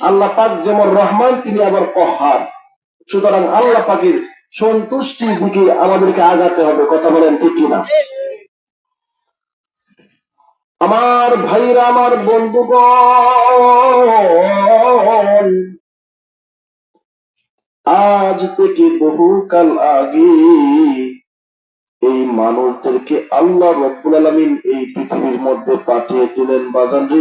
আল্লাহ পাক যেমন রহমান তিনি আবার কহার। সুতরাং আল্লাহ পাকের সন্তুষ্টির দিকে আমাদেরকে আগাতে হবে। কথা বলেন ঠিক কিনা? আমার ভাইরা, আমার বন্ধুগণ, আজ থেকে বহুকাল আগে এই মানুষদেরকে আল্লাহ রব্বুল আলামিন এই পৃথিবীর মধ্যে পাঠিয়ে দিলেন। বাজান রে,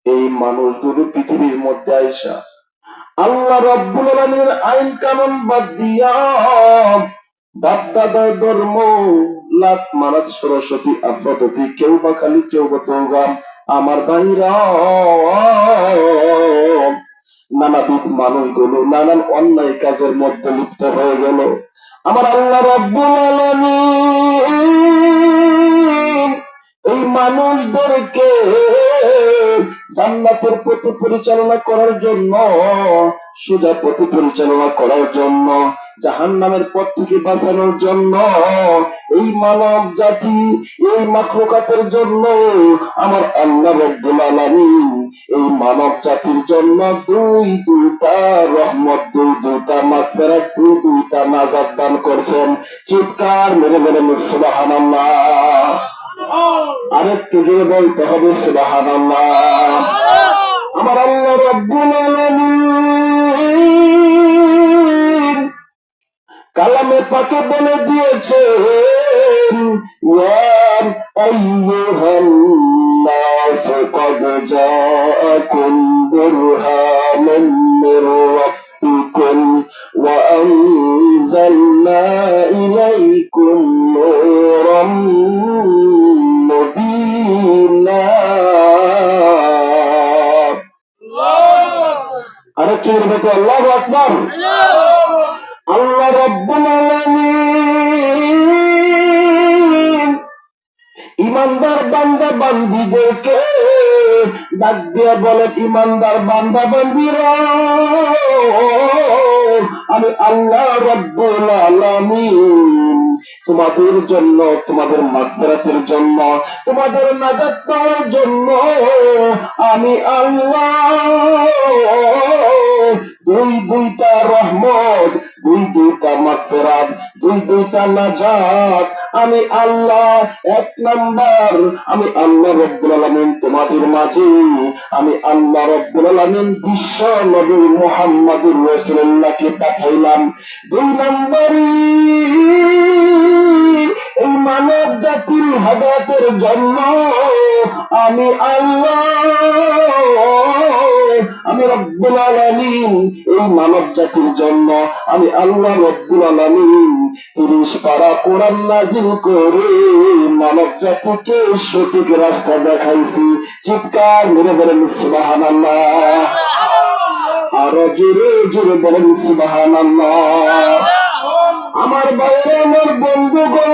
এই মানুষগুলো পৃথিবীর মধ্যে আইসা আল্লাহ রব্বুল আলামিনের আইন কানুন বাদ দিয়া বাপ দাদার ধর্ম লাত মারাত সরস্বতী আফ্রতি কেউ বা খালি কেউ বা তৌগাম। আমার ভাইরা, নানাবিধ মানুষগুলো নানান অন্যায় কাজের মধ্যে লিপ্ত হয়ে গেল। আমার আল্লাহ রাব্বুল আলামিন এই মানুষদেরকে জান্নাতের পথে পরিচালনা করার জন্য, সোজা পথে পরিচালনা করার জন্য, জাহান্নামের পথ থেকে বাঁচানোর জন্য, এই মানব জাতি, এই মাখলুকাতের জন্য আমার আল্লাহ রাব্বুল আলামিন এই মানব জাতির জন্য দুইটা রহমত, দুইটা মাগফিরাত, দুইটা নাজাত দান করছেন। চিৎকার মেরে বলেন সুবহানাল্লাহ। আরেকটু জোরে বলতে হবে সুবহানাল্লাহ। আমার আল্লাহ রাব্বুল আলামিন কালামে পাকে বলে দিয়েছেন, ইয়া আইয়ুহান নাস ক্বাদ জাআকুম বুরহানুম মির রাব্বিকুম ওয়া আনজালনা ইলাইকুম নূরাম মুবিনা। আরেকটু বলতে আল্লাহু আকবার। আল্লাহ রাব্বুল আলামিন ইমানদার বান্দা বান্দীদেরকে ডাক দিয়ে বলেন, ইমানদার বান্দা বান্দীরা, আমি আল্লাহ রাব্বুল আলামিন তোমাদের জন্য, তোমাদের মাগফিরাতের জন্য, তোমাদের নাজাত পাওয়ার জন্য আমি আল্লাহ দুইটা রহমত, দুইটা মাগফিরাত, দুইটা নাজাত আমি আল্লাহ, এক নাম্বার আমি আল্লাহ রাব্বুল আলামিন তোমাদের মাঝে আমি আল্লাহ রাব্বুল আলামিন বিশ্ব নবী মুহাম্মদুর রাসূলুল্লাহকে পাঠাইলাম। দুই নাম্বারে এই মানব জাতির হেদায়েতের জন্য আমি আল্লাহ, আমি রব্বুল আলামিন এই মানব জাতির জন্য আমি আল্লাহ রব্বুল আলামিন 30 পারা কোরআন নাযিল করে মানব জাতিকে সঠিক রাস্তা দেখাইছি। চিৎকার মেরে বলেন সুবহানাল্লাহ। আরো জোরে জোরে বলেন সুবহানাল্লাহ। আমার ভাইরা, আমার বন্ধুগণ,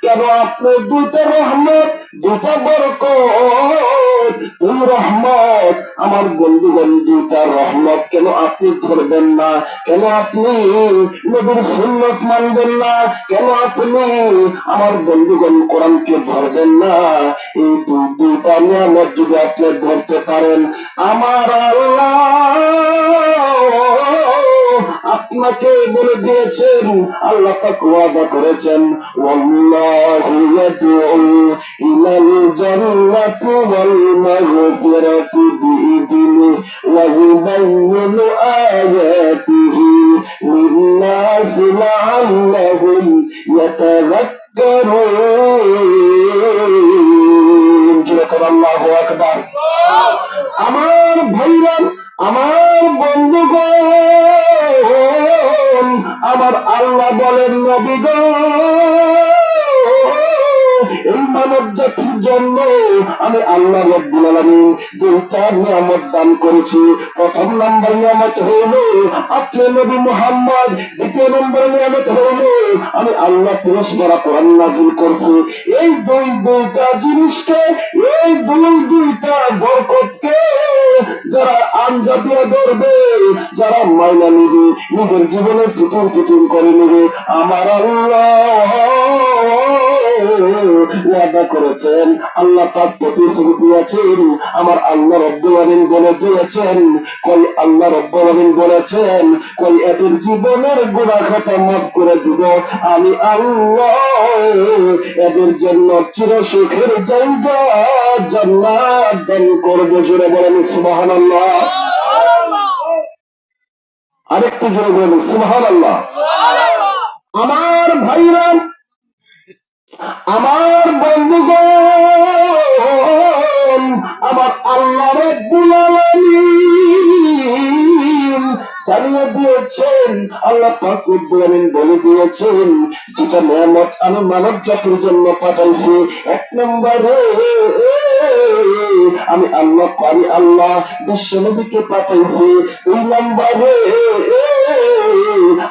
কেন আপনি দুইটা রহমত, দুইটা বরকত, দুই রহমত, আমার বন্ধুগণ দুইটা রহমত কেন আপনি ধরবেন না? কেন আপনি নবীর সুন্নাত মানবেন না? কেন আপনি আমার বন্ধুগণ কোরআনকে ধরবেন না? এই দুইটা নিয়ামত যদি আপনি ধরতে পারেন, আমার আল্লাহ আপনাকে বলে দিয়েছেন, আল্লাহ পাক ওয়াদা করেছেন, ওয়াল্লাহু ইয়াদউ ইলাল জান্নাতি ওয়াল মাগফিরাতি বিইذنه ওয়া ইউবায়্যিনু আয়াতিহি লিন-নাসি লা'আল্লাহুম ইয়াতাযাক্কারুন। আল্লাহু আকবার। আমার ভাইরা, আমার বন্ধুগণ, আমার আল্লাহ বলেন, নবী গো, এই মানব জাতির জন্য আমি আল্লাহ রাব্বুল আলামিন দুইটা নিয়ামত দান করেছি। প্রথম নম্বর নিয়ামত হইল আপনি নবী মুহাম্মদ, দ্বিতীয় নম্বর নিয়ামত হইল আমি আল্লাহ 30 পারা কোরআন নাযিল করছি। এই দুইটা জিনিসকে, এই দুইটা বরকতকে যারা আঞ্জাদিয়া ধরবে, যারা মাইনা নিবে, নিজের জীবনে সিটিং ফিটিং করে নিবে, আমার আল্লাহ ওয়াদা করেছেন, আল্লাহ পাক প্রতিশ্রুতি দিয়েছেন, আমার আল্লাহ রব্বুল আলামিন বলে দিয়েছেন, কই আল্লাহ রব্বুল আলামিন বলেছেন, কই এদের জীবনের গুনাহ খাতা মাফ করে দিব আমি আল্লাহ, এদের জন্য চির সুখের জায়গা জান্নাত দান করব। জোরে বলেন সুবহানাল্লাহ। আরেকটু জোরে বলেন সুবহানাল্লাহ। আমার ভাইরা, আমার বন্ধুগণ, আমার আল্লাহ রাব্বুল আলামিন জানিয়ে দিয়েছেন, আল্লাহ পাক রব্বুল আলামিন বলে দিয়েছেন, যেটা নিয়ামত আমি মানব জাতির জন্য পাঠাইছি, এক নম্বরে আমি আল্লাহ পারি আল্লাহ বিশ্ব নবীকে পাঠাইছি, দুই নম্বরে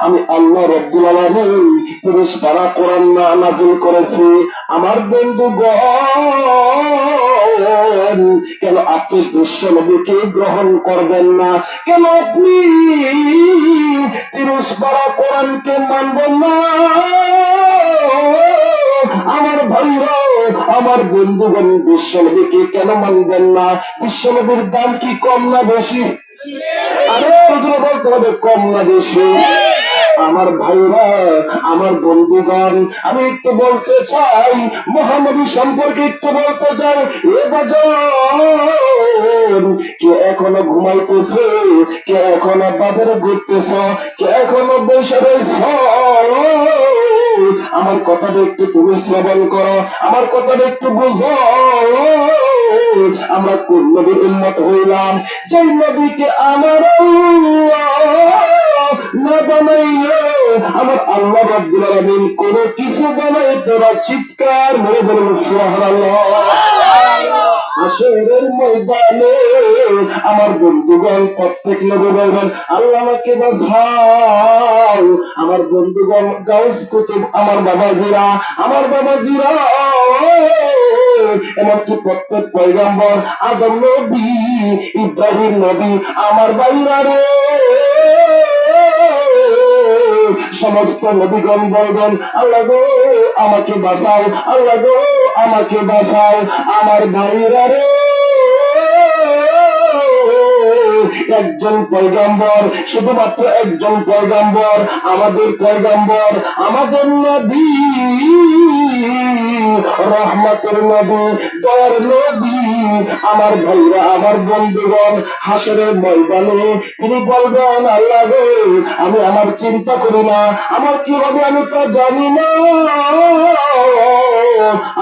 আমি আল্লাহ রব্বুল আলামিন 30 পারা কোরআন নাযিল করেছি। আমার বন্ধুগণ, কেন আপনি বিশ্ব নবীকে গ্রহণ করবেন না? কেন আপনি 30 পারা কোরআনকে মানবেন না? আমার ভাইরা, আমার বন্ধুগণ, বিশ্ব নবীকে কেন মানবেন না? বিশ্ব নবীর দাম কি কম না বেশি? আরে বলতে হবে কম না বেশি? আমার ভাইরা, আমার বন্ধুগণ, আমি একটু বলতে চাই, মহানবী সম্পর্কে একটু বলতে চাই। এ বাজার, কে এখনো ঘুমাইতেছে? কে এখনো বাজারে ঘুরতেছ? কে এখনো বসে রয়েছ? আমার কথাটা একটু তুমি শ্রবণ করো, আমার কথাটা একটু বুঝো। আমরা কোন নবীর উম্মত হইলাম? যে নবীকে আমার না বানাইলে আমার আল্লাহ রাব্বুল আলামিন কোন কিছু বানাই তোরা চিৎকার মেরে বলুন সুবহানাল্লাহ। হাসরের ময়দানে আমার বন্ধুগণ প্রত্যেক নবী বলবেন, আল্লাহ আমাকে বাঁচাও। আমার বন্ধুগণ, গাউস কুতুব, আমার বাবাজিরা, এমনকি প্রত্যেক পয়গম্বর, আদম নবী, ইব্রাহিম নবী, আমার ভাইরা রে, সমস্ত নবীগণ বলবেন, আল্লাহ গো আমাকে বাঁচাও, আল্লাহ গো আমাকে বাঁচাও। আমার ভাইরা রে, একজন পয়গম্বর, শুধুমাত্র একজন পয়গম্বর, আমাদের পয়গম্বর, আমাদের নবী, রহমতের নবী, দয়ার নবী। আমার ভাইরা, আমার বন্ধুগণ, হাসরের ময়দানে তিনি বলবেন, আল্লাহ গো আমি আমার চিন্তা করি না, আমার কি হবে আমি তো জানি না,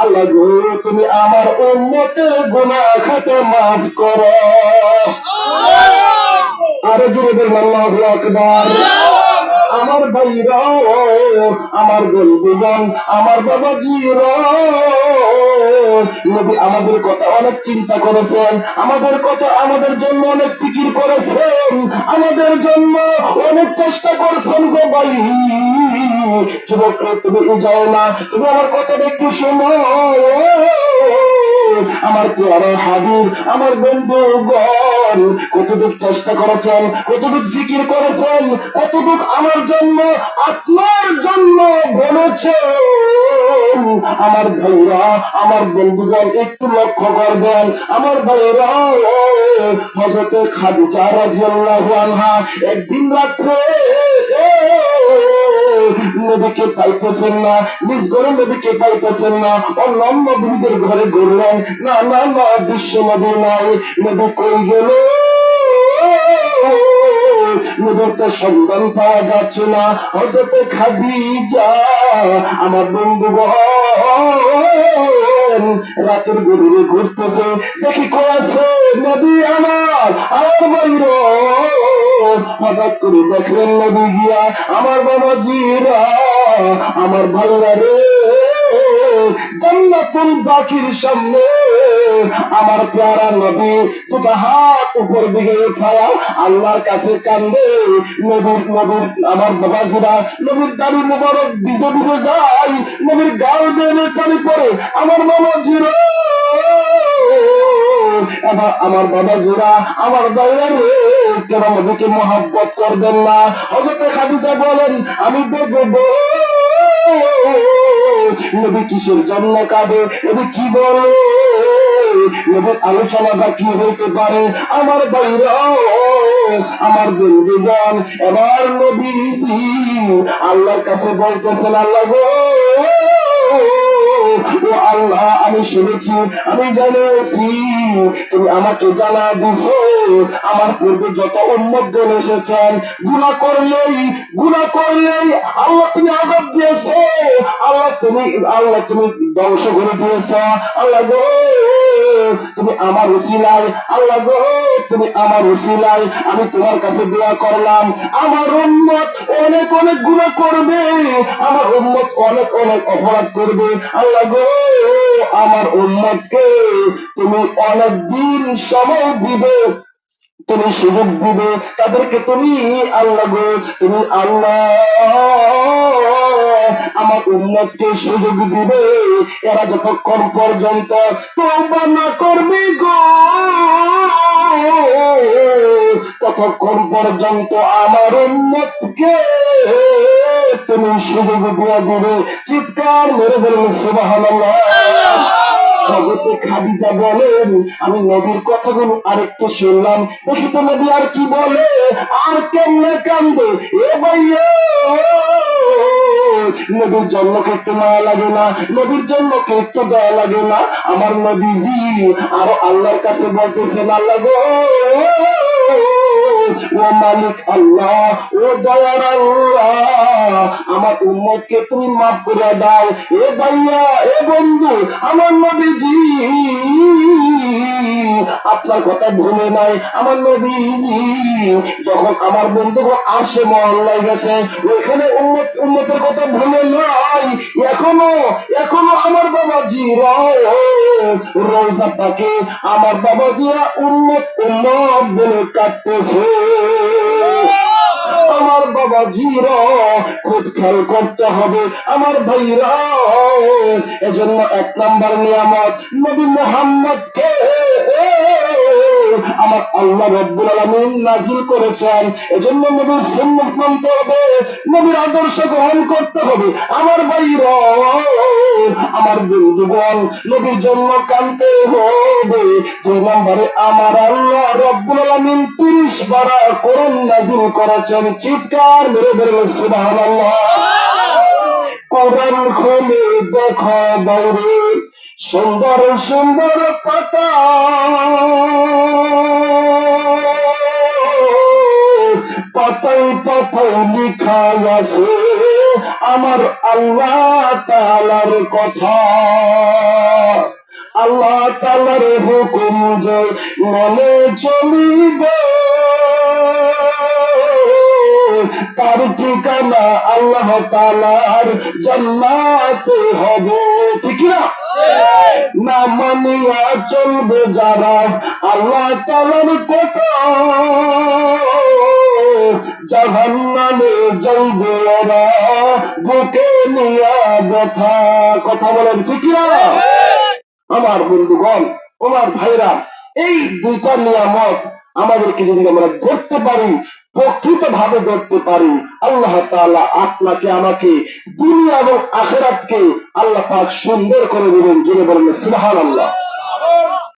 আল্লাহ গো তুমি আমার উম্মতের গুনাহ খাতা মাফ করো। আরে জোরে বলুন আল্লাহু আকবার। আমার ভাইরা, আমার বন্ধুগণ, আমার বাবাজিরা, নবী আমাদের কথা অনেক চিন্তা করেছেন, আমাদের কথা আমাদের জন্য অনেক ফিকির করেছেন, আমাদের জন্য অনেক চেষ্টা করছেন গো ভাই। যুবকরা তুমি যাও না, তুমি আমার কথাটা একটু শোনো। আমার প্রিয় হাবিব, আমার বন্ধুগণ, কতটুক চেষ্টা করেছেন, কতটুক ফিকির করেছেন, কতটুক আমার জন্য, আপনার জন্য বলেছেন। আমার ভাইরা, আমার বন্ধুগণ, একটু লক্ষ্য করবেন। আমার ভাইরা, হযরতে খাদিজা রাদিয়াল্লাহু আনহা একদিন রাত্রে নবীকে পাইতেছেন না, নিজ ঘরে নবীকে পাইতেছেন না, অন্যান্য নবীদের ঘরে ঘুরলেন, না না না, বিশ্ব নবী নাই, নবী কই গেল? নবীর তো সন্ধান পাওয়া যাচ্ছে না। হযরতে খাদিজা, আমার বন্ধুগণ, রাতের গভীরে ঘুরতেছে, দেখি কয়েছে নবী আমার। আর বাইর হঠাৎ করে দেখলেন নবী গিয়া, আমার বাবাজিরা, আমার ভাইরা রে, জান্নাতুল বাকির সামনে আমার প্যারা নবী দুটো হাত উপর দিকে উঠায়া আল্লাহর কাছে কান্দে। নবীর আমার বাবাজিরা, নবীর দাড়ি মুবারক ভিজে ভিজে যায়, নবীর গাল বেয়ে পানি পড়ে। আমার বাবাজিরা, এবার আমার বাবাজিরা, আমার বাইরে কেন নবীকে মহব্বত করবেন না? হযরতে খাদিজা বলেন, আমি দেখব নবী কিসের জন্য কাঁদে, নবী কি বলে, নবীর আলোচনাটা কি হইতে পারে? আমার ভাইরা, আমার বন্ধুগণ, এবার নবীজি আল্লাহর কাছে বলতেছেন, আল্লাহ গো, ও আল্লাহ, আমি শুনেছি, আমি জেনেছি, তুমি আমাকে জানা দিছো আমার পূর্বে যত উম্মতগণ এসেছেন গুনাহ করলেই আল্লাহ তুমি আযাব দিয়েছো, আল্লাহ তুমি ধ্বংস করে দিয়েছো। আল্লাহ গো, তুমি আমার উসিলায়, আল্লাহ গো, তুমি আমার উসিলায় আমি তোমার কাছে দোয়া করলাম, আমার উম্মত অনেক অনেক গুনাহ করবে, আমার উম্মত অনেক অনেক অপরাধ করবে, আল্লাহ গো, আমার উম্মতকে তুমি অনেক দিন সময় দিবে, তুমি সুযোগ দিবে, তাদেরকে তুমি আল্লাহ গো, তুমি আল্লাহ আমার উম্মতকে সুযোগ দিবে, এরা যতক্ষণ পর্যন্ত তওবা না করবে গো, ততক্ষণ পর্যন্ত আমার উম্মতকে তুমি সুযোগ দিয়ে দিবে। চিৎকার মেরে বলুন সুবহানাল্লাহ। হযরত খাদিজা বলেন, আমি নবীর কথাগুলো আরেকটু শুনলাম, দেখি তো নবী আর কি বলে, আর কেমনে কান্দে। এ ভাইয়া, নবীর জন্য কে একটু মায়া লাগে না? নবীর জন্য কে একটু দয়া লাগে না? আমার নবীজি আরো আল্লাহর কাছে বলতেছেন, আল্লাহ গো, ও মালিক আল্লাহ, ও দয়ার আল্লাহ, আমার উম্মতকে তুমি মাফ করে দাও। এ ভাইয়া, এ বন্ধু, আমার নবীজি আপনার কথা ভুলে নাই। আমার নবীজি যখন আমার বন্ধুগণ আসে মহল্লায় গেছে, ওইখানে উম্মতের কথা ভুলে নাই। এখনো আমার বাবাজি রওজা পাকে আমার বাবাজিরা উম্মত বলে কাঁদতেছে। আমার বাবাজিরা খুব খেয়াল করতে হবে আমার ভাইরা। এজন্য 1 নম্বর নিয়ামত নবী মুহাম্মদকে আমার আল্লাহ রাব্বুল আলামিন নাযিল করেছেন। এজন্য নবীর সুন্নাত মানতে হবে, নবীর আদর্শ গ্রহণ করতে হবে। আমার ভাইরা, আমার বন্ধুগণ, নবীর জন্য কাঁদতে হবে। 2 নম্বরে আমার আল্লাহ রাব্বুল আলামিন 30 পারা কোরআন নাযিল করেছেন। চিৎকার মেরে বলুন সুবহানাল্লাহ। কোরআন খুলে দেখো বাইরে সুন্দর সুন্দর পাতা, পাতায় পাতায় লেখা আছে আমার আল্লাহ তাআলার কথা। আল্লাহ তাআলার হুকুম যে মনে চলিবে, তার ঠিকানা আল্লাহ তাআলার জান্নাতে হবে। ঠিক না? না মানিয়া চলবে যারা আল্লাহ তাআলার কথা, জাহান্নামে যাইবে ওরা বুকে নিয়া ব্যথা। কথা বলেন ঠিক না? আমার বন্ধুগণ, আমার ভাইরা, এই 2টা নিয়ামত আমাদেরকে যদি আমরা ধরতে পারি, প্রকৃত ভাবে ধরতে পারি, আল্লাহ তাআলা আপনাকে আমাকে দুনিয়া এবং আখিরাতকে আল্লাহ পাক সুন্দর করে দিবেন। যিনি বলেন সুবহানাল্লাহ।